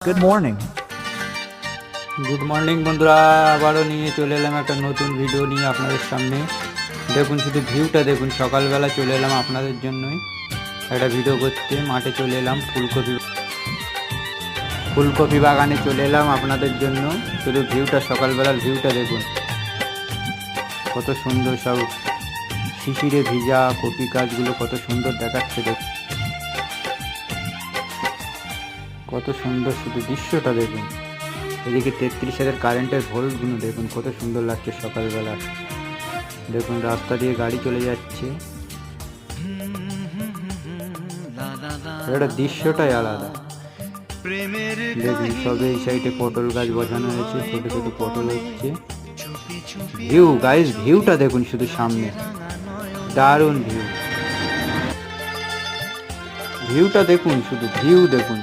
Good morning. Good morning বন্ধুরা, আবারও নিয়ে চলে এলাম একটা নতুন ভিডিও নিয়ে আপনাদের সামনে। দেখুন শুধু ভিউটা দেখুন, সকালবেলা চলে এলাম আপনাদের জন্যই একটা ভিডিও করতে। মাঠে চলে এলাম, ফুলকপি বাগানে চলে এলাম আপনাদের জন্য। শুধু ভিউটা, সকালবেলার ভিউটা দেখুন, কত সুন্দর সব শিশিরে ভিজা কপি গাছগুলো কত সুন্দর দেখাচ্ছে। দেখুন কত সুন্দর, শুধু দৃশ্যটা দেখুন। এদিকে 33,000 কারেন্টের ভোল্টগুলো দেখুন, কত সুন্দর লাগছে সকালবেলা। দেখুন রাস্তা দিয়ে গাড়ি চলে যাচ্ছে, এটা দৃশ্যটাই আলাদা। দেখুন সবে এই সাইডে পটল গাছ বসানো হয়েছে, ছোট ছোট পটল হচ্ছে। ভিউ গাইস, ভিউটা দেখুন শুধু সামনে, দারুণ ভিউটা দেখুন, শুধু ভিউ দেখুন।